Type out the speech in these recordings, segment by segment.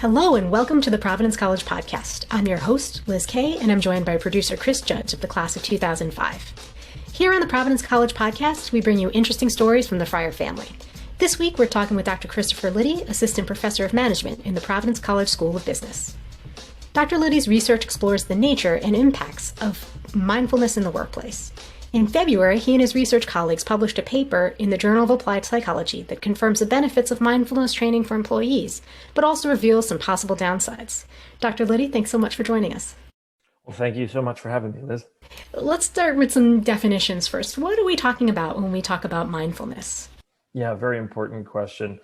Hello and welcome to the Providence College Podcast. I'm your host, Liz Kay, and I'm joined by producer Chris Judge of the class of 2005. Here on the Providence College Podcast, we bring you interesting stories from the Fryer family. This week, we're talking with Dr. Christopher Lyddy, Assistant Professor of Management in the Providence College School of Business. Dr. Lyddy's research explores the nature and impacts of mindfulness in the workplace. In February, he and his research colleagues published a paper in the Journal of Applied Psychology that confirms the benefits of mindfulness training for employees, but also reveals some possible downsides. Dr. Lyddy, thanks so much for joining us. Well, thank you so much for having me, Liz. Let's start with some definitions first. What are we talking about when we talk about mindfulness? Yeah, very important question.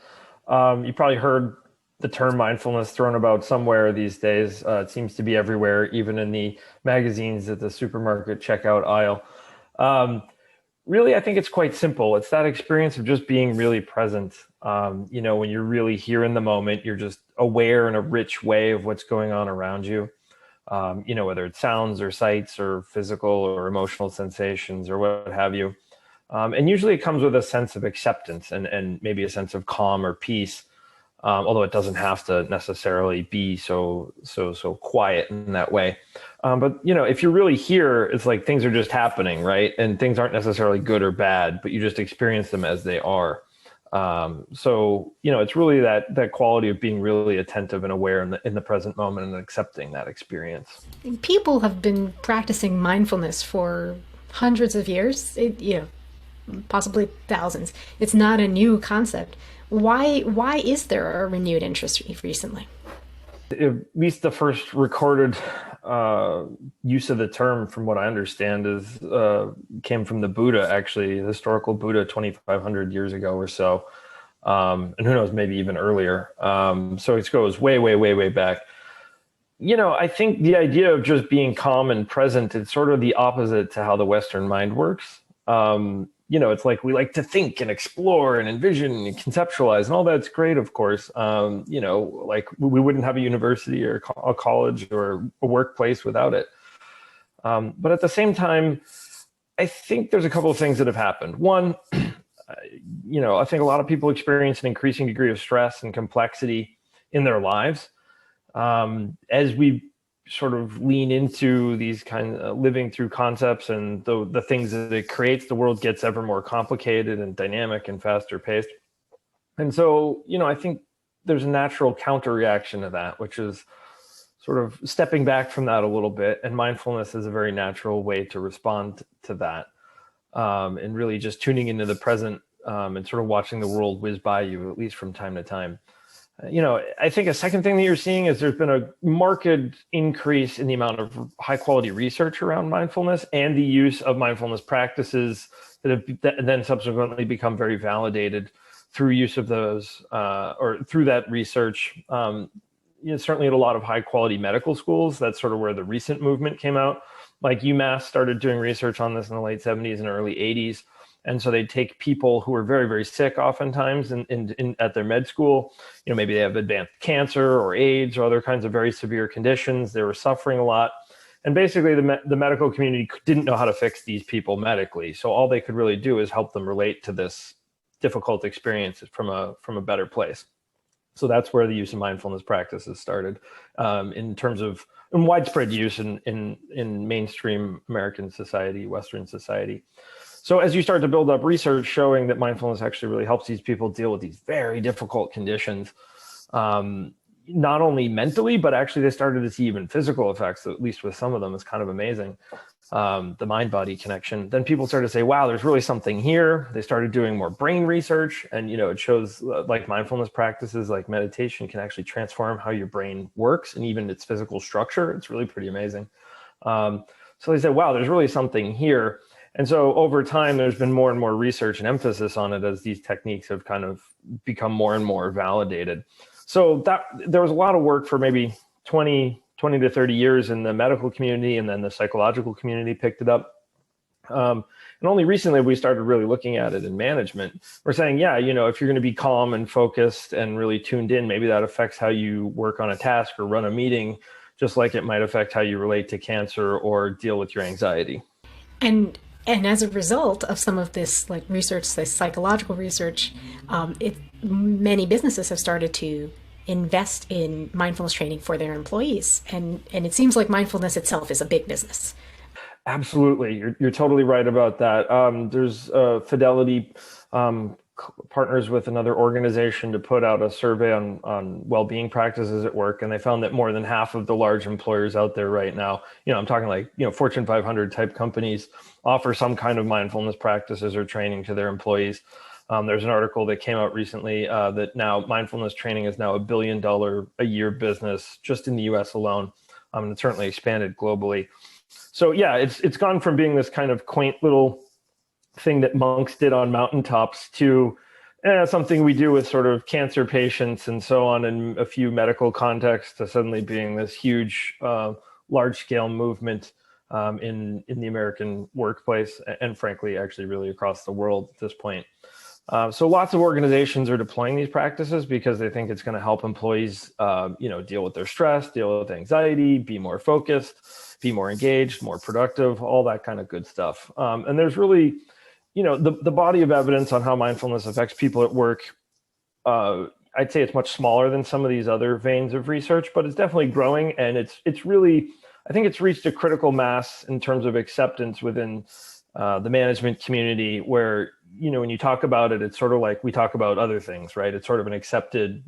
You probably heard the term mindfulness thrown about somewhere these days. It seems to be everywhere, even in the magazines at the supermarket checkout aisle. Really, I think it's quite simple. It's that experience of just being really present. When you're really here in the moment, you're just aware in a rich way of what's going on around you. Whether it's sounds or sights or physical or emotional sensations or what have you. And usually it comes with a sense of acceptance and maybe a sense of calm or peace. Although it doesn't have to necessarily be so quiet in that way. But if you're really here, it's like things are just happening, right? And things aren't necessarily good or bad, but you just experience them as they are. It's really that quality of being really attentive and aware in the present moment and accepting that experience. People have been practicing mindfulness for hundreds of years, possibly thousands. It's not a new concept. Why is there a renewed interest recently? At least the first recorded use of the term, from what I understand, came from the Buddha, actually, historical Buddha 2,500 years ago or so. And who knows, maybe even earlier. So it goes way back. I think the idea of just being calm and present is sort of the opposite to how the Western mind works. It's like we like to think and explore and envision and conceptualize, and all that's great, of course. Like we wouldn't have a university or a college or a workplace without it. But at the same time, I think there's a couple of things that have happened. One, I think a lot of people experience an increasing degree of stress and complexity in their lives. As we sort of lean into these kind of living through concepts and the things that it creates, the world gets ever more complicated and dynamic and faster paced. And so, I think there's a natural counter reaction to that, which is sort of stepping back from that a little bit. And mindfulness is a very natural way to respond to that. And really just tuning into the present and sort of watching the world whiz by you, at least from time to time. I think a second thing that you're seeing is there's been a marked increase in the amount of high quality research around mindfulness and the use of mindfulness practices that have then subsequently become very validated through use of those or through that research. Certainly at a lot of high quality medical schools, that's sort of where the recent movement came out. Like UMass started doing research on this in the late 70s and early 80s. And so they'd take people who were very, very sick oftentimes at their med school. Maybe they have advanced cancer or AIDS or other kinds of very severe conditions. They were suffering a lot. And basically the medical community didn't know how to fix these people medically. So all they could really do is help them relate to this difficult experience from a better place. So that's where the use of mindfulness practices started in terms of widespread use in mainstream American society, Western society. So as you start to build up research showing that mindfulness actually really helps these people deal with these very difficult conditions, not only mentally, but actually they started to see even physical effects, at least with some of them. It's kind of amazing, the mind-body connection. Then people started to say, wow, there's really something here. They started doing more brain research. And, it shows like mindfulness practices like meditation can actually transform how your brain works and even its physical structure. It's really pretty amazing. So they said, wow, there's really something here. And so over time, there's been more and more research and emphasis on it as these techniques have kind of become more and more validated. So there was a lot of work for maybe 20 to 30 years in the medical community, and then the psychological community picked it up. And only recently we started really looking at it in management. We're saying, if you're going to be calm and focused and really tuned in, maybe that affects how you work on a task or run a meeting, just like it might affect how you relate to cancer or deal with your anxiety. And as a result of some of this research, this psychological research, many businesses have started to invest in mindfulness training for their employees. And it seems like mindfulness itself is a big business. Absolutely. You're totally right about that. There's Fidelity partners with another organization to put out a survey on well-being practices at work. And they found that more than half of the large employers out there right now, I'm talking like, Fortune 500 type companies, offer some kind of mindfulness practices or training to their employees. There's an article that came out recently that now mindfulness training is now $1 billion a year business just in the US alone. And it's certainly expanded globally. So yeah, it's gone from being this kind of quaint little thing that monks did on mountaintops to something we do with sort of cancer patients and so on in a few medical contexts to suddenly being this huge, large-scale movement in the American workplace and frankly, actually really across the world at this point. So lots of organizations are deploying these practices because they think it's going to help employees, deal with their stress, deal with anxiety, be more focused, be more engaged, more productive, all that kind of good stuff. And there's really, the body of evidence on how mindfulness affects people at work. I'd say it's much smaller than some of these other veins of research, but it's definitely growing, and it's really, I think it's reached a critical mass in terms of acceptance within the management community, where when you talk about it, it's sort of like we talk about other things, right? It's sort of an accepted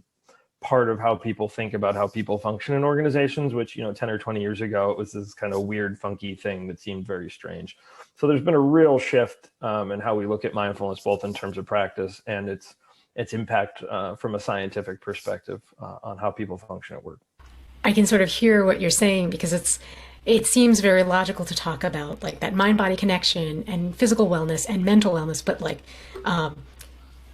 part of how people think about how people function in organizations, which 10 or 20 years ago, it was this kind of weird, funky thing that seemed very strange. So there's been a real shift in how we look at mindfulness, both in terms of practice and its impact from a scientific perspective on how people function at work. I can sort of hear what you're saying, because it seems very logical to talk about like that mind-body connection and physical wellness and mental wellness, but like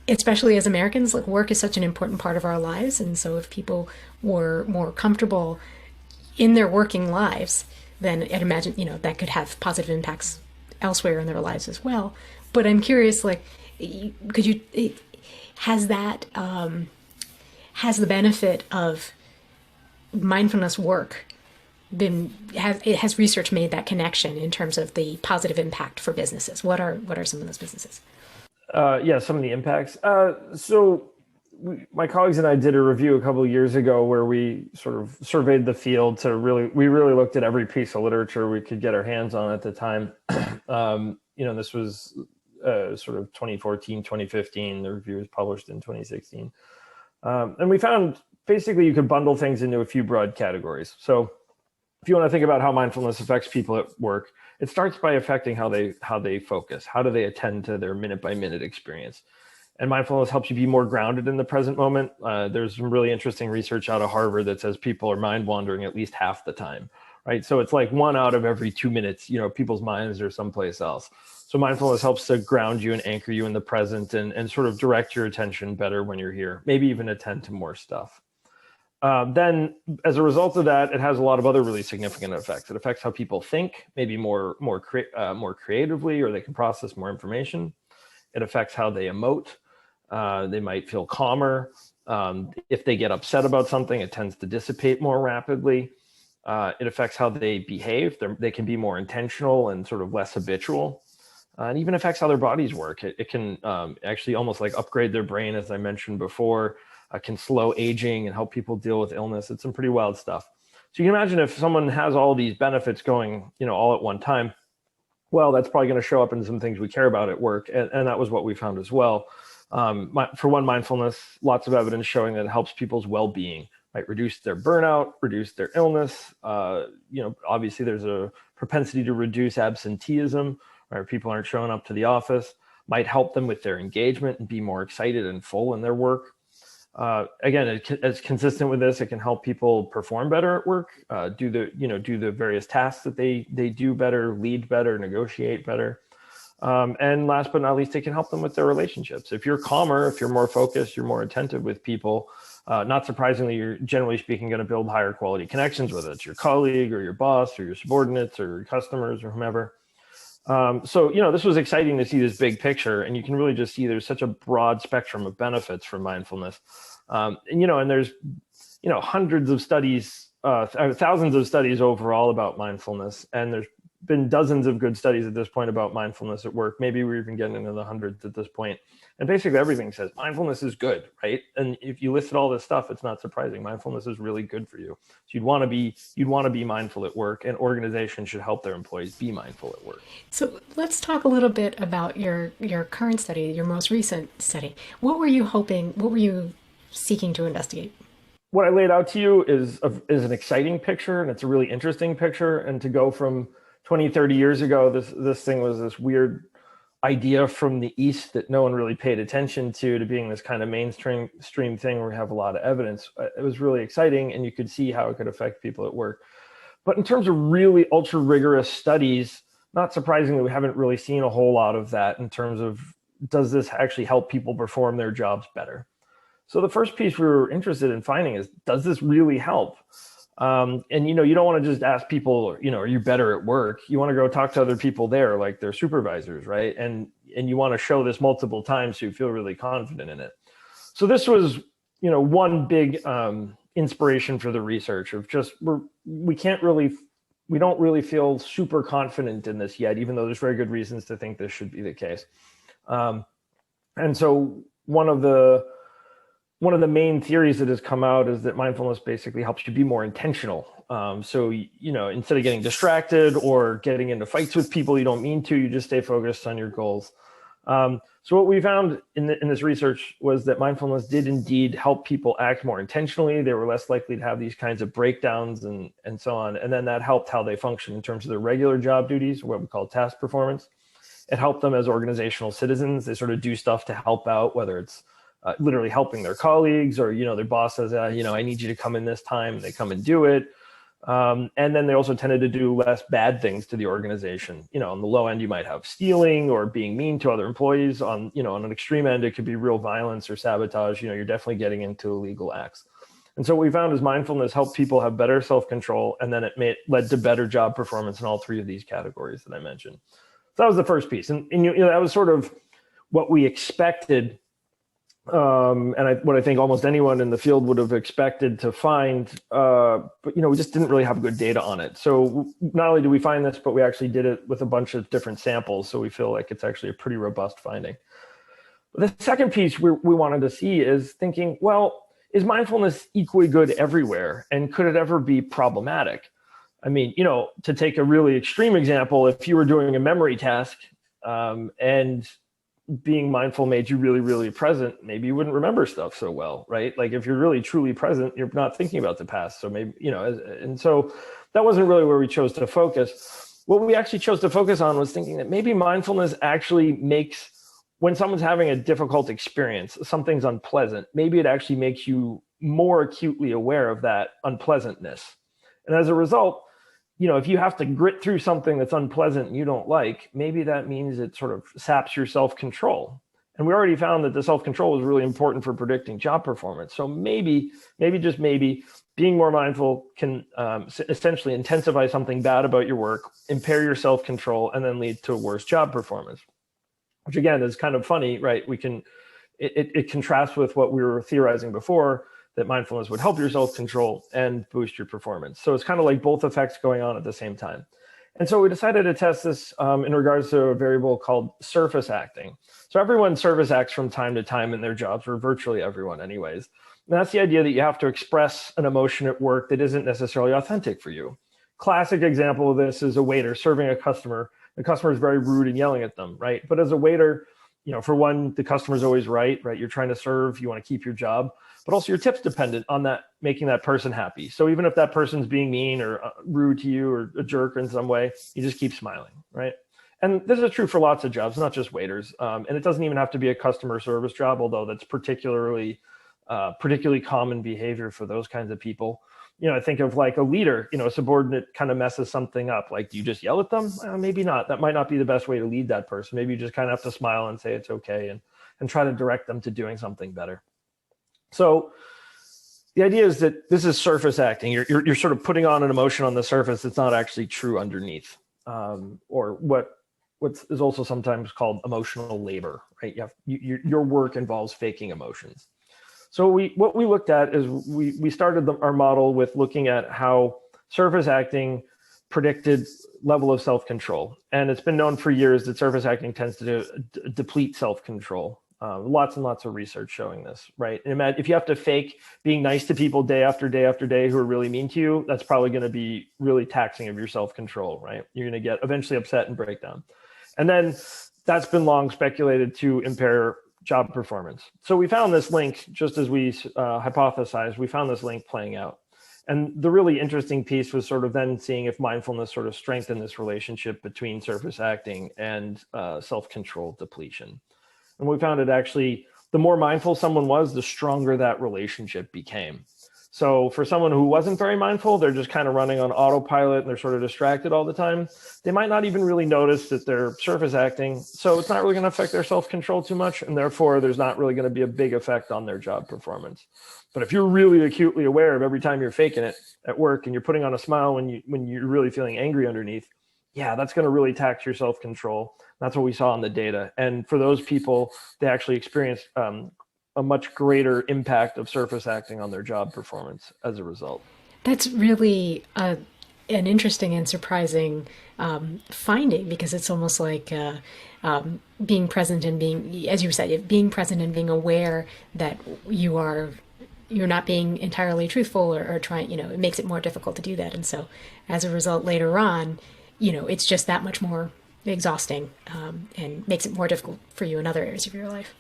especially as Americans, like work is such an important part of our lives. And so if people were more comfortable in their working lives, then I'd imagine, that could have positive impacts elsewhere in their lives as well. But I'm curious, like, has the benefit of mindfulness work has research made that connection in terms of the positive impact for businesses? What are some of those businesses? Some of the impacts. My colleagues and I did a review a couple of years ago where we sort of surveyed the field we really looked at every piece of literature we could get our hands on at the time. This was sort of 2014, 2015. The review was published in 2016. And we found basically you could bundle things into a few broad categories. So if you want to think about how mindfulness affects people at work, it starts by affecting how they focus. How do they attend to their minute by minute experience? And mindfulness helps you be more grounded in the present moment. There's some really interesting research out of Harvard that says people are mind wandering at least half the time, right? So it's like 1 out of every 2 minutes, people's minds are someplace else. So mindfulness helps to ground you and anchor you in the present and sort of direct your attention better when you're here, maybe even attend to more stuff. Then as a result of that, it has a lot of other really significant effects. It affects how people think, maybe more creatively, or they can process more information. It affects how they emote. They might feel calmer. If they get upset about something, it tends to dissipate more rapidly. It affects how they behave. They can be more intentional and sort of less habitual. And even affects how their bodies work. It can actually almost like upgrade their brain, as I mentioned before. Can slow aging and help people deal with illness. It's some pretty wild stuff. So you can imagine if someone has all these benefits going, all at one time, well, that's probably going to show up in some things we care about at work. And that was what we found as well. For one, mindfulness, lots of evidence showing that it helps people's well-being, right? Reduce their burnout, reduce their illness. Obviously there's a propensity to reduce absenteeism, right? People aren't showing up to the office. Might help them with their engagement and be more excited and full in their work. Again, it's consistent with this. It can help people perform better at work, do the various tasks that they do better, lead better, negotiate better. And last but not least, it can help them with their relationships. If you're calmer, if you're more focused, you're more attentive with people, not surprisingly, you're generally speaking going to build higher quality connections, whether it's your colleague or your boss or your subordinates or your customers or whomever. This was exciting to see this big picture, and you can really just see there's such a broad spectrum of benefits from mindfulness. And there's, hundreds of studies, thousands of studies overall about mindfulness, and there's been dozens of good studies at this point about mindfulness at work. Maybe we're even getting into the hundreds at this point. And basically everything says mindfulness is good, right? And if you listed all this stuff, it's not surprising. Mindfulness is really good for you. So you'd want to be mindful at work, and organizations should help their employees be mindful at work. So let's talk a little bit about your current study, your most recent study. What were you seeking to investigate? What I laid out to you is an exciting picture, and it's a really interesting picture. And to go from 20, 30 years ago, this thing was this weird idea from the East that no one really paid attention to being this kind of mainstream thing where we have a lot of evidence. It was really exciting, and you could see how it could affect people at work. But in terms of really ultra rigorous studies, not surprisingly, we haven't really seen a whole lot of that in terms of, does this actually help people perform their jobs better? So the first piece we were interested in finding is, does this really help? And, you don't want to just ask people, are you better at work? You want to go talk to other people there, like their supervisors, right? And you want to show this multiple times so you feel really confident in it. So this was, one big inspiration for the research of just, we don't really feel super confident in this yet, even though there's very good reasons to think this should be the case. And so one of the main theories that has come out is that mindfulness basically helps you be more intentional. So, instead of getting distracted or getting into fights with people you don't mean to, you just stay focused on your goals. So what we found in this research was that mindfulness did indeed help people act more intentionally. They were less likely to have these kinds of breakdowns and so on. And then that helped how they function in terms of their regular job duties, what we call task performance. It helped them as organizational citizens. They sort of do stuff to help out, whether it's literally helping their colleagues, or, their boss says, I need you to come in this time, and they come and do it. And then they also tended to do less bad things to the organization. On the low end, you might have stealing or being mean to other employees. On an extreme end, it could be real violence or sabotage. You're definitely getting into illegal acts. And so what we found is mindfulness helped people have better self-control, and then it led to better job performance in all three of these categories that I mentioned. So that was the first piece. And that was sort of what we expected. What I think almost anyone in the field would have expected to find, but we just didn't really have good data on it. So not only did we find this, but we actually did it with a bunch of different samples. So we feel like it's actually a pretty robust finding. The second piece we wanted to see is thinking, well, is mindfulness equally good everywhere? And could it ever be problematic? I mean, to take a really extreme example, if you were doing a memory task and being mindful made you really, really present, maybe you wouldn't remember stuff so well, right? Like if you're really, truly present, you're not thinking about the past. So maybe, and so that wasn't really where we chose to focus. What we actually chose to focus on was thinking that maybe mindfulness actually makes, when someone's having a difficult experience, something's unpleasant, maybe it actually makes you more acutely aware of that unpleasantness. And as a result, if you have to grit through something that's unpleasant and you don't like, maybe that means it sort of saps your self-control. And we already found that the self-control is really important for predicting job performance. So maybe just maybe, being more mindful can essentially intensify something bad about your work, impair your self-control, and then lead to worse job performance. Which again is kind of funny, right? It contrasts with what we were theorizing before, that mindfulness would help your self-control and boost your performance. So it's kind of like both effects going on at the same time. And so we decided to test this in regards to a variable called surface acting. So everyone surface acts from time to time in their jobs, or virtually everyone anyways. And that's the idea that you have to express an emotion at work that isn't necessarily authentic for you. Classic example of this is a waiter serving a customer. The customer is very rude and yelling at them, right? But as a waiter, for one, the customer is always right? You're trying to serve, you want to keep your job. But also your tip's dependent on that, making that person happy. So even if that person's being mean or rude to you or a jerk in some way, you just keep smiling, right? And this is true for lots of jobs, not just waiters. And it doesn't even have to be a customer service job, although that's particularly common behavior for those kinds of people. I think of like a leader, a subordinate kind of messes something up. Like, do you just yell at them? Maybe not. That might not be the best way to lead that person. Maybe you just kind of have to smile and say it's okay and try to direct them to doing something better. So the idea is that this is surface acting. You're sort of putting on an emotion on the surface that's not actually true underneath, or what is also sometimes called emotional labor, right? Your work involves faking emotions. So what we looked at is we started our model with looking at how surface acting predicted level of self-control. And it's been known for years that surface acting tends to deplete self-control. Lots and lots of research showing this, right? And if you have to fake being nice to people day after day after day who are really mean to you, that's probably going to be really taxing of your self-control, right? You're going to get eventually upset and break down. And then that's been long speculated to impair job performance. So we found this link, just as we hypothesized, we found this link playing out. And the really interesting piece was sort of then seeing if mindfulness sort of strengthened this relationship between surface acting and self-control depletion. And we found it actually, the more mindful someone was, the stronger that relationship became. So for someone who wasn't very mindful, they're just kind of running on autopilot and they're sort of distracted all the time. They might not even really notice that they're surface acting. So it's not really going to affect their self-control too much. And therefore, there's not really going to be a big effect on their job performance. But if you're really acutely aware of every time you're faking it at work and you're putting on a smile when you're really feeling angry underneath, yeah, that's going to really tax your self-control. That's what we saw in the data. And for those people, they actually experienced a much greater impact of surface acting on their job performance as a result. That's really an interesting and surprising finding, because it's almost like being present and being, as you said, being present and being aware that you're not being entirely truthful or trying, it makes it more difficult to do that. And so as a result, later on, it's just that much more exhausting and makes it more difficult for you in other areas of your life.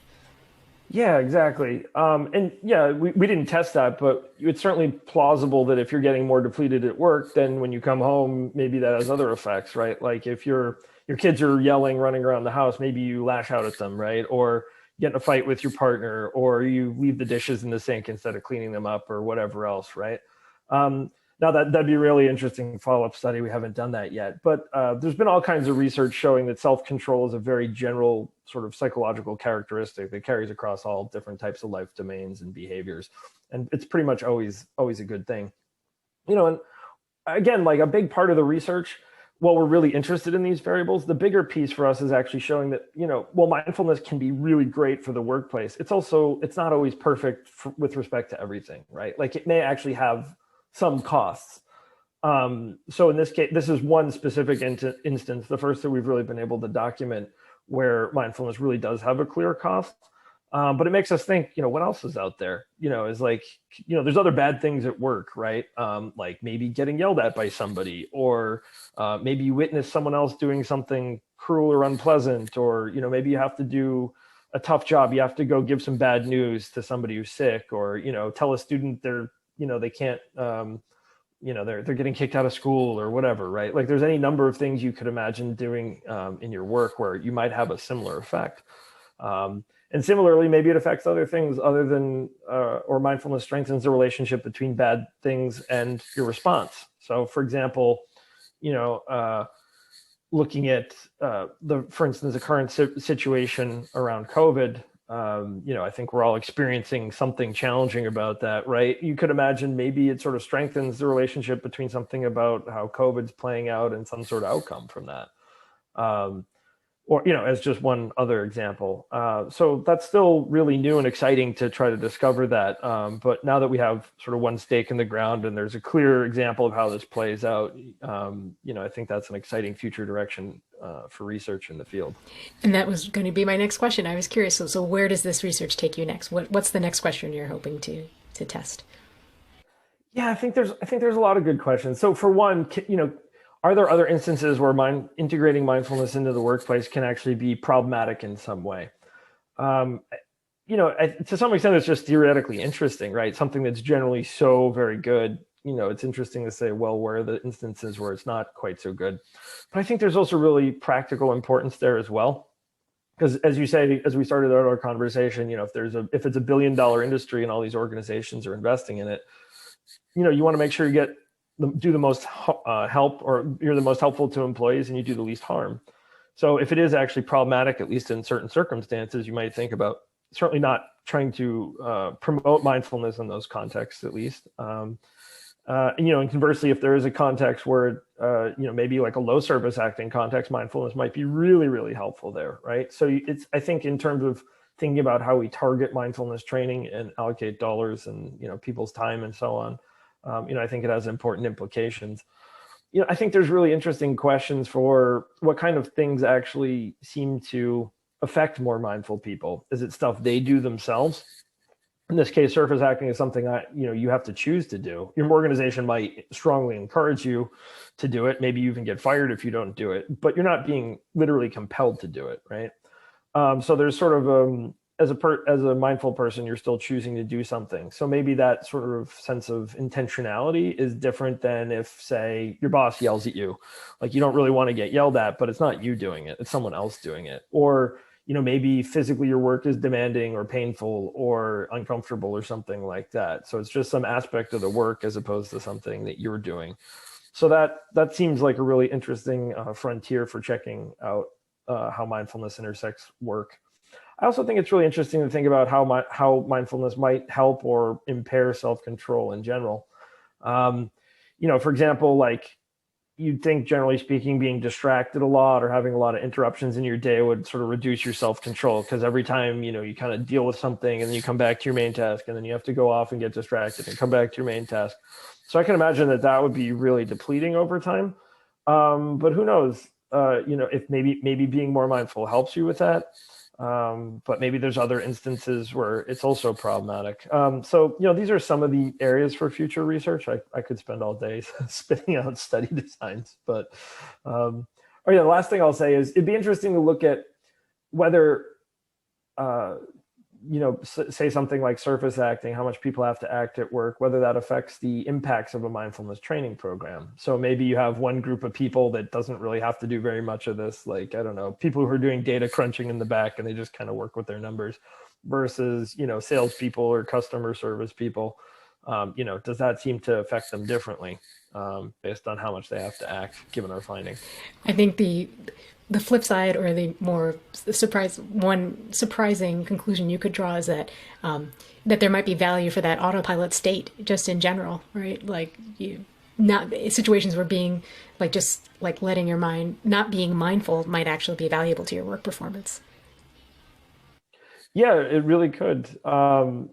Yeah, exactly. And yeah, we didn't test that, but it's certainly plausible that if you're getting more depleted at work, then when you come home, maybe that has other effects, right? Like if your kids are yelling, running around the house, maybe you lash out at them, right? Or get in a fight with your partner, or you leave the dishes in the sink instead of cleaning them up or whatever else, right? Now that'd be a really interesting follow-up study. We haven't done that yet, but there's been all kinds of research showing that self-control is a very general sort of psychological characteristic that carries across all different types of life domains and behaviors. And it's pretty much always a good thing. And again, like a big part of the research, while we're really interested in these variables, the bigger piece for us is actually showing that, while mindfulness can be really great for the workplace, it's not always perfect with respect to everything, right? Like it may actually have some costs. So in this case, this is one specific instance, the first that we've really been able to document where mindfulness really does have a clear cost. But it makes us think, what else is out there? Is like, there's other bad things at work, right? Like maybe getting yelled at by somebody, or maybe you witness someone else doing something cruel or unpleasant, or, maybe you have to do a tough job. You have to go give some bad news to somebody who's sick, or, tell a student they can't, they're getting kicked out of school or whatever, right? Like there's any number of things you could imagine doing in your work where you might have a similar effect. And similarly, maybe it affects other things other than, or mindfulness strengthens the relationship between bad things and your response. So for example, looking at for instance, the current situation around COVID, I think we're all experiencing something challenging about that, right? You could imagine maybe it sort of strengthens the relationship between something about how COVID's playing out and some sort of outcome from that. Or, as just one other example. So that's still really new and exciting to try to discover that. But now that we have sort of one stake in the ground and there's a clear example of how this plays out, I think that's an exciting future direction for research in the field. And that was going to be my next question. I was curious. So where does this research take you next? What's the next question you're hoping to test? Yeah, I think there's a lot of good questions. So for one, are there other instances where integrating mindfulness into the workplace can actually be problematic in some way? To some extent, it's just theoretically interesting, right? Something that's generally so very good. It's interesting to say, well, where are the instances where it's not quite so good? But I think there's also really practical importance there as well. Because as you say, as we started out our conversation, if it's $1 billion industry and all these organizations are investing in it, you want to make sure you do the most help, or you're the most helpful to employees and you do the least harm. So if it is actually problematic, at least in certain circumstances, you might think about certainly not trying to promote mindfulness in those contexts, at least. And conversely, if there is a context where, maybe like a low service acting context, mindfulness might be really, really helpful there, right? So I think in terms of thinking about how we target mindfulness training and allocate dollars and, people's time and so on, I think it has important implications. I think there's really interesting questions for what kind of things actually seem to affect more mindful people. Is it stuff they do themselves? In this case, surface acting is something you have to choose to do. Your organization might strongly encourage you to do it. Maybe you even get fired if you don't do it, but you're not being literally compelled to do it, right? So there's sort of as a mindful person, you're still choosing to do something. So maybe that sort of sense of intentionality is different than if, say, your boss yells at you. Like, you don't really want to get yelled at, but it's not you doing it, it's someone else doing it. Or maybe physically your work is demanding or painful or uncomfortable or something like that. So it's just some aspect of the work as opposed to something that you're doing. So that seems like a really interesting frontier for checking out how mindfulness intersects work. I also think it's really interesting to think about how mindfulness might help or impair self-control in general. For example, like, you'd think, generally speaking, being distracted a lot or having a lot of interruptions in your day would sort of reduce your self-control, because every time, you kind of deal with something and then you come back to your main task and then you have to go off and get distracted and come back to your main task. So I can imagine that would be really depleting over time. But who knows, if maybe being more mindful helps you with that. But maybe there's other instances where it's also problematic. So these are some of the areas for future research. I could spend all day spitting out study designs, but the last thing I'll say is it'd be interesting to look at whether say something like surface acting, how much people have to act at work, whether that affects the impacts of a mindfulness training program. So maybe you have one group of people that doesn't really have to do very much of this, like, I don't know, people who are doing data crunching in the back and they just kind of work with their numbers, versus, salespeople or customer service people. Does that seem to affect them differently based on how much they have to act, given our findings? I think the flip side, or the more surprising conclusion you could draw, is that that there might be value for that autopilot state just in general, right? Like, not situations where being just letting your mind, not being mindful, might actually be valuable to your work performance. Yeah, it really could. And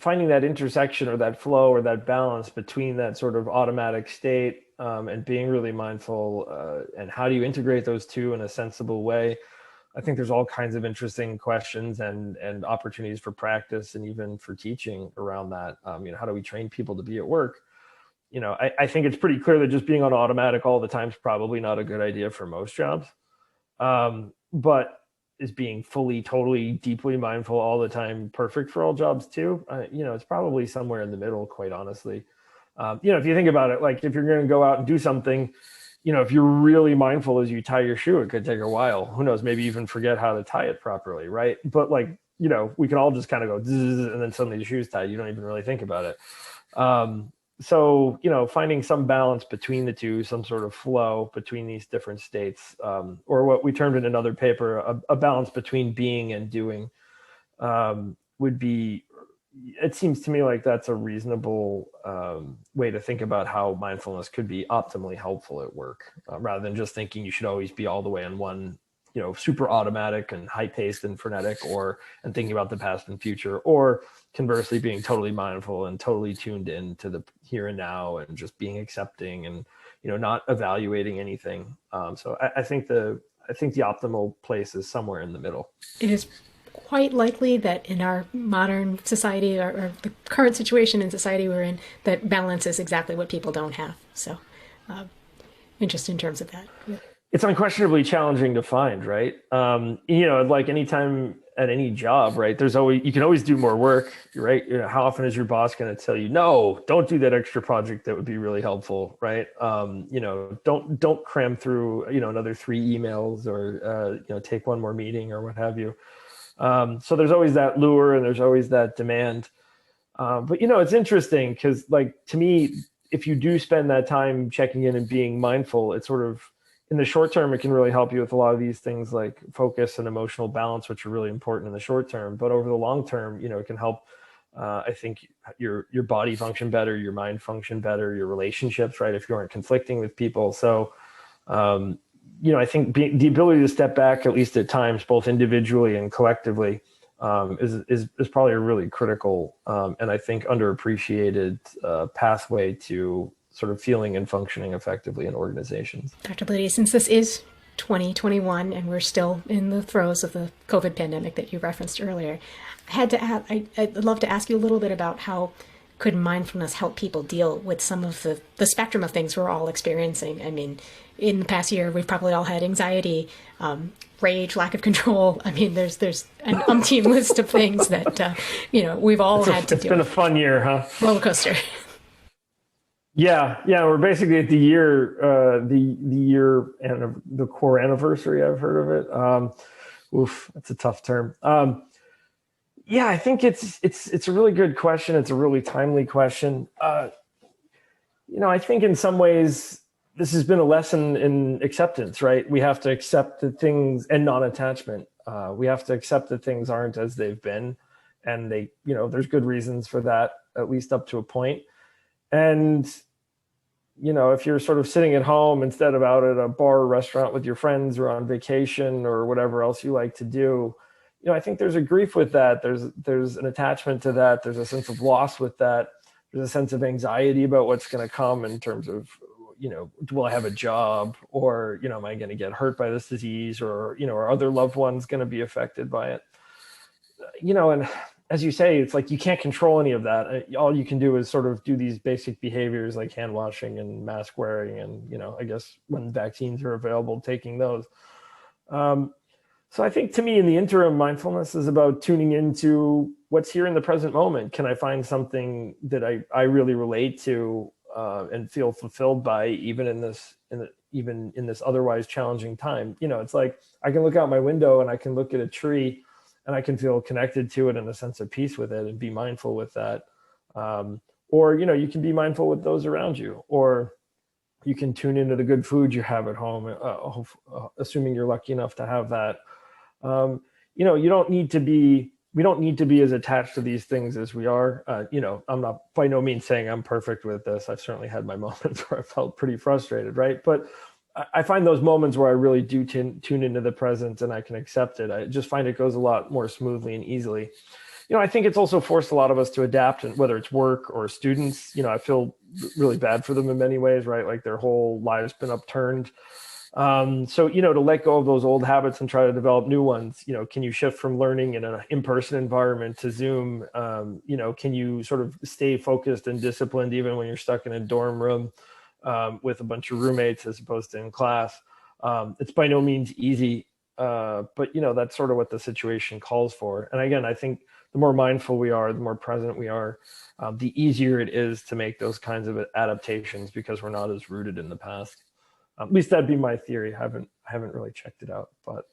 finding that intersection or that flow or that balance between that sort of automatic state and being really mindful, and how do you integrate those two in a sensible way? I think there's all kinds of interesting questions and opportunities for practice and even for teaching around that. How do we train people to be at work? I think it's pretty clear that just being on automatic all the time is probably not a good idea for most jobs. But is being fully, totally, deeply mindful all the time perfect for all jobs too? It's probably somewhere in the middle, quite honestly. If you think about it, like, if you're going to go out and do something, if you're really mindful as you tie your shoe, it could take a while. Who knows? Maybe even forget how to tie it properly, right? But we can all just kind of go zzz, and then suddenly the shoe's tied. You don't even really think about it. So, finding some balance between the two, some sort of flow between these different states, or what we termed in another paper, a balance between being and doing, would be, it seems to me like that's a reasonable way to think about how mindfulness could be optimally helpful at work, rather than just thinking you should always be all the way on one, super automatic and high paced and frenetic, and thinking about the past and future, or conversely being totally mindful and totally tuned in to the here and now and just being accepting and, not evaluating anything. So I think the optimal place is somewhere in the middle. It is quite likely that in our modern society, or the current situation in society we're in, that balance is exactly what people don't have. So interested in terms of that. Yeah. It's unquestionably challenging to find, right? Like anytime at any job, right? You can always do more work, right? How often is your boss going to tell you, no, don't do that extra project that would be really helpful, right? Don't cram through, another 3 emails, or, take one more meeting or what have you. So there's always that lure and there's always that demand. But, it's interesting because, to me, if you do spend that time checking in and being mindful, it's sort of, in the short term, it can really help you with a lot of these things like focus and emotional balance, which are really important in the short term. But over the long term, it can help, I think, your body function better, your mind function better, your relationships, right? If you aren't conflicting with people. So, I think the ability to step back, at least at times, both individually and collectively, is probably a really critical and I think underappreciated pathway to sort of feeling and functioning effectively in organizations. Dr. Lyddy, since this is 2021 and we're still in the throes of the COVID pandemic that you referenced earlier, I'd love to ask you a little bit about how could mindfulness help people deal with some of the spectrum of things we're all experiencing? I mean, in the past year, we've probably all had anxiety, rage, lack of control. I mean, there's an umpteen list of things that, we've all had to deal with. It's been a fun year, huh? Roller coaster. Yeah. We're basically at the year and the core anniversary. I've heard of it. That's a tough term. Yeah, I think it's a really good question. It's a really timely question. I think in some ways this has been a lesson in acceptance, right? We have to accept that things and non-attachment. We have to accept that things aren't as they've been, and there's good reasons for that, at least up to a point. And if you're sort of sitting at home instead of out at a bar or restaurant with your friends or on vacation or whatever else you like to do, I think there's a grief with that. There's an attachment to that. There's a sense of loss with that. There's a sense of anxiety about what's going to come in terms of, will I have a job, or, am I going to get hurt by this disease, or, are other loved ones going to be affected by it? And as you say, it's like you can't control any of that. All you can do is sort of do these basic behaviors like hand washing and mask wearing, and, I guess when vaccines are available, taking those. So I think to me in the interim, mindfulness is about tuning into what's here in the present moment. Can I find something that I really relate to and feel fulfilled by, even in this otherwise challenging time? It's like I can look out my window and I can look at a tree and I can feel connected to it and a sense of peace with it and be mindful with that. Or you can be mindful with those around you, or you can tune into the good food you have at home, assuming you're lucky enough to have that. We don't need to be as attached to these things as we are. I'm not by no means saying I'm perfect with this. I've certainly had my moments where I felt pretty frustrated, right? But I find those moments where I really do tune into the present and I can accept it. I just find it goes a lot more smoothly and easily. I think it's also forced a lot of us to adapt, and whether it's work or students, I feel really bad for them in many ways, right? Like their whole lives been upturned. So, to let go of those old habits and try to develop new ones, can you shift from learning in an in-person environment to Zoom? Can you sort of stay focused and disciplined even when you're stuck in a dorm room with a bunch of roommates as opposed to in class? It's by no means easy, but, that's sort of what the situation calls for. And again, I think the more mindful we are, the more present we are, the easier it is to make those kinds of adaptations because we're not as rooted in the past. At least that'd be my theory. I haven't really checked it out, but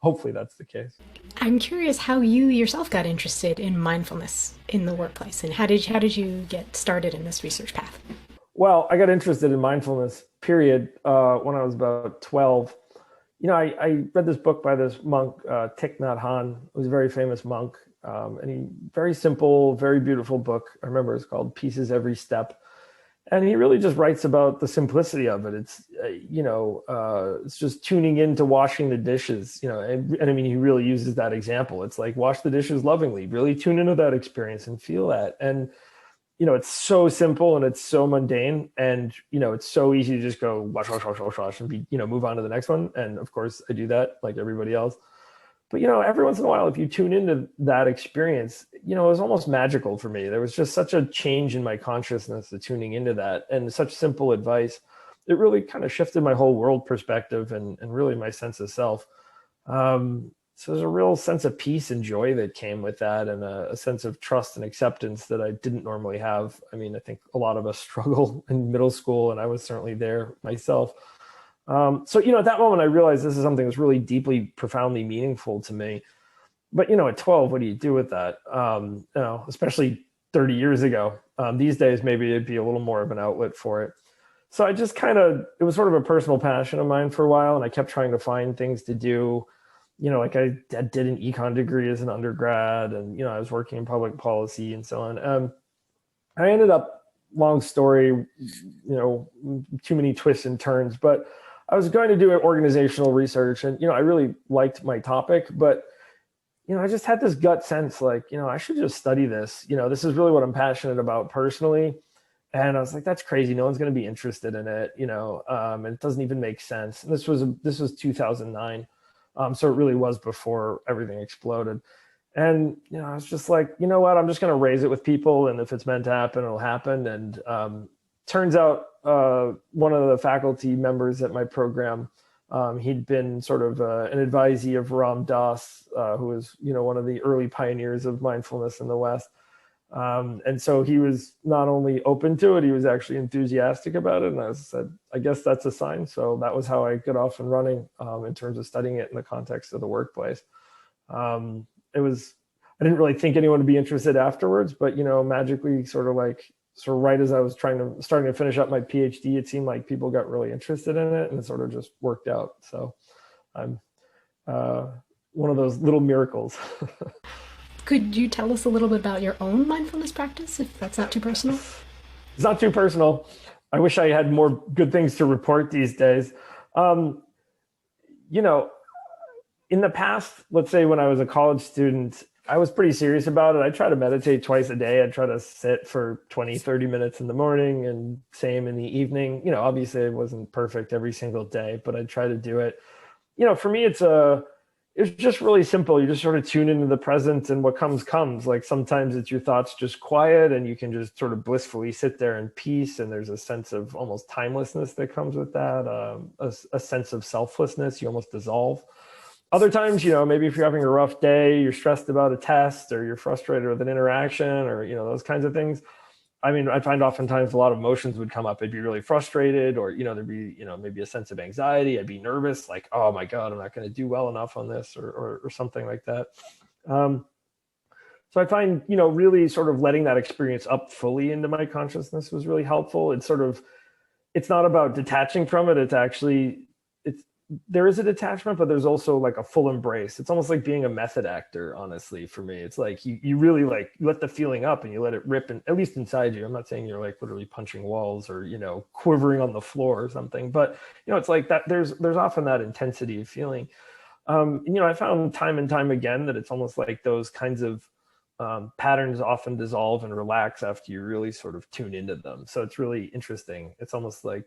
hopefully that's the case. I'm curious how you yourself got interested in mindfulness in the workplace, and how did you get started in this research path? Well, I got interested in mindfulness, period, when I was about 12. I read this book by this monk, Thich Nhat Hanh, who was a very famous monk, and very simple, very beautiful book. I remember it's called Pieces Every Step. And he really just writes about the simplicity of it. It's, it's just tuning into washing the dishes, and I mean, he really uses that example. It's like, wash the dishes lovingly, really tune into that experience and feel that. And, it's so simple and it's so mundane, and, it's so easy to just go wash, and move on to the next one. And of course I do that like everybody else. But, every once in a while, if you tune into that experience, it was almost magical for me. There was just such a change in my consciousness of tuning into that, and such simple advice. It really kind of shifted my whole world perspective and really my sense of self. So there's a real sense of peace and joy that came with that, and a sense of trust and acceptance that I didn't normally have. I mean, I think a lot of us struggle in middle school, and I was certainly there myself. So, at that moment, I realized this is something that's really deeply, profoundly meaningful to me. But, at 12, what do you do with that? Especially 30 years ago. These days, maybe it'd be a little more of an outlet for it. So I just it was sort of a personal passion of mine for a while. And I kept trying to find things to do. Like I did an econ degree as an undergrad, and, I was working in public policy and so on. I ended up, long story, too many twists and turns, but I was going to do organizational research, and, I really liked my topic, but, I just had this gut sense like, I should just study this. This is really what I'm passionate about personally. And I was like, that's crazy. No one's going to be interested in it, and it doesn't even make sense. And this was 2009. So it really was before everything exploded. And, I was just like, you know what, I'm just going to raise it with people. And if it's meant to happen, it'll happen. And turns out one of the faculty members at my program, he'd been sort of an advisee of Ram Dass, who was, one of the early pioneers of mindfulness in the West. And so he was not only open to it, he was actually enthusiastic about it. And I said, I guess that's a sign. So that was how I got off and running in terms of studying it in the context of the workplace. I didn't really think anyone would be interested afterwards, but, magically sort of right as I was starting to finish up my PhD, it seemed like people got really interested in it, and it sort of just worked out. So I'm one of those little miracles. Could you tell us a little bit about your own mindfulness practice, if that's not too personal? It's not too personal. I wish I had more good things to report these days. In the past, let's say when I was a college student, I was pretty serious about it. I try to meditate twice a day. I try to sit for 20, 30 minutes in the morning and same in the evening. Obviously it wasn't perfect every single day, but I try to do it. For me, it's just really simple. You just sort of tune into the present, and what comes. Like sometimes it's your thoughts just quiet, and you can just sort of blissfully sit there in peace. And there's a sense of almost timelessness that comes with that, a sense of selflessness. You almost dissolve. Other times, maybe if you're having a rough day, you're stressed about a test, or you're frustrated with an interaction, or, those kinds of things. I mean, I find oftentimes a lot of emotions would come up. I'd be really frustrated, or, there'd be, maybe a sense of anxiety. I'd be nervous, like, oh my God, I'm not going to do well enough on this, or something like that. So I find, really sort of letting that experience up fully into my consciousness was really helpful. It's not about detaching from it. There is a detachment, but there's also like a full embrace. It's almost like being a method actor, honestly, for me. It's like you really you let the feeling up and you let it rip, and at least inside you. I'm not saying you're like literally punching walls or, quivering on the floor or something, but, it's like that there's often that intensity of feeling. I found time and time again that it's almost like those kinds of patterns often dissolve and relax after you really sort of tune into them. So it's really interesting. It's almost like,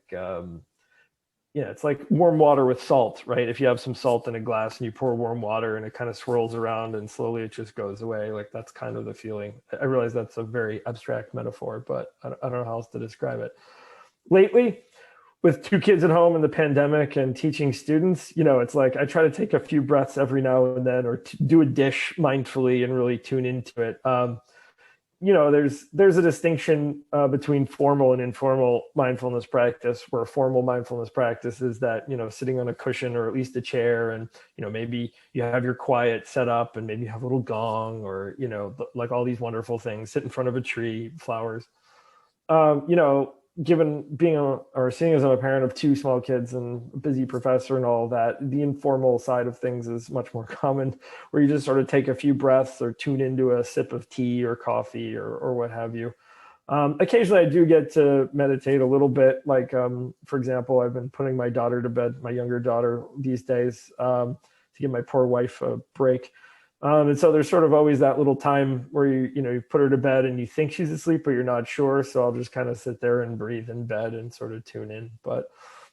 it's like warm water with salt, right? If you have some salt in a glass and you pour warm water and it kind of swirls around and slowly it just goes away. Like that's kind of the feeling. I realize that's a very abstract metaphor, but I don't know how else to describe it. Lately, with 2 kids at home in the pandemic and teaching students, it's like I try to take a few breaths every now and then, or do a dish mindfully and really tune into it. There's a distinction between formal and informal mindfulness practice, where formal mindfulness practice is that, sitting on a cushion or at least a chair, and, maybe you have your quiet set up, and maybe you have a little gong, or, like all these wonderful things, sit in front of a tree, flowers. Given seeing as I'm a parent of 2 small kids and a busy professor and all of that, the informal side of things is much more common, where you just sort of take a few breaths or tune into a sip of tea or coffee or what have you. Occasionally I do get to meditate a little bit. Like, for example, I've been putting my daughter to bed, my younger daughter these days, to give my poor wife a break. And so there's sort of always that little time where you put her to bed and you think she's asleep, but you're not sure. So I'll just kind of sit there and breathe in bed and sort of tune in. But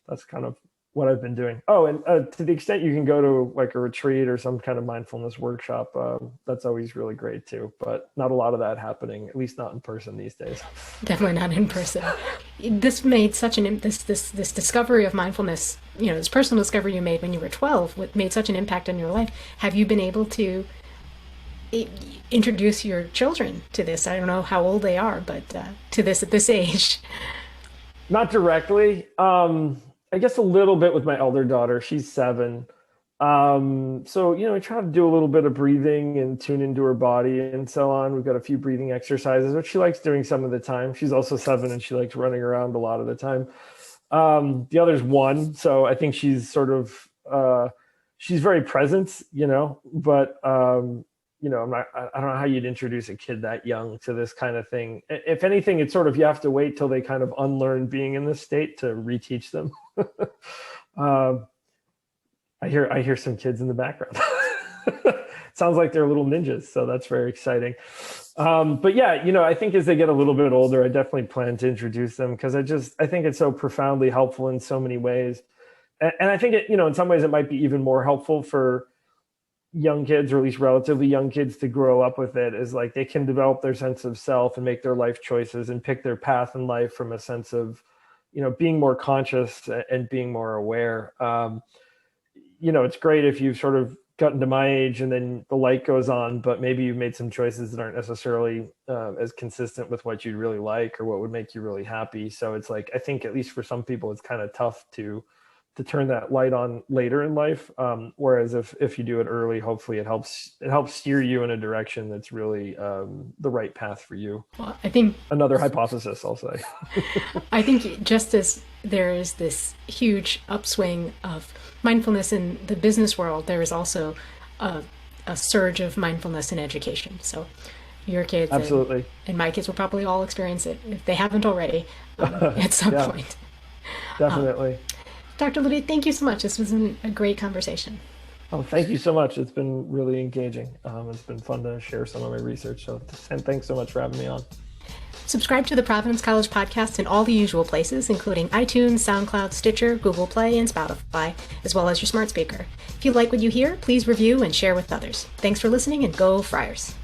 that's kind of what I've been doing. Oh, and to the extent you can go to like a retreat or some kind of mindfulness workshop, that's always really great too. But not a lot of that happening, at least not in person these days. Definitely not in person. This made such this discovery of mindfulness, this personal discovery you made when you were 12, made such an impact on your life. Have you been able to introduce your children to this? I don't know how old they are, but to this at this age. Not directly. I guess a little bit with my elder daughter. She's 7. So, I try to do a little bit of breathing and tune into her body and so on. We've got a few breathing exercises, which she likes doing some of the time. She's also 7 and she likes running around a lot of the time. The other's 1. So I think she's sort of, she's very present, but, I don't know how you'd introduce a kid that young to this kind of thing. If anything, it's sort of, you have to wait till they kind of unlearn being in this state to reteach them. I hear some kids in the background. sounds like they're little ninjas. So that's very exciting. But yeah, I think as they get a little bit older, I definitely plan to introduce them because I think it's so profoundly helpful in so many ways. And I think in some ways it might be even more helpful for young kids, or at least relatively young kids, to grow up with it, is like they can develop their sense of self and make their life choices and pick their path in life from a sense of, being more conscious and being more aware. It's great if you've sort of gotten to my age and then the light goes on, but maybe you've made some choices that aren't necessarily as consistent with what you'd really like or what would make you really happy. So it's like, I think at least for some people, it's kind of tough to turn that light on later in life. Whereas if you do it early, hopefully it helps steer you in a direction that's really the right path for you. Well, I think another hypothesis, I'll say. I think just as there is this huge upswing of mindfulness in the business world, there is also a surge of mindfulness in education. So your kids absolutely and my kids will probably all experience it if they haven't already at some point. Definitely. Dr. Lyddy, thank you so much. This was a great conversation. Oh, thank you so much. It's been really engaging. It's been fun to share some of my research. And thanks so much for having me on. Subscribe to the Providence College podcast in all the usual places, including iTunes, SoundCloud, Stitcher, Google Play, and Spotify, as well as your smart speaker. If you like what you hear, please review and share with others. Thanks for listening, and go Friars.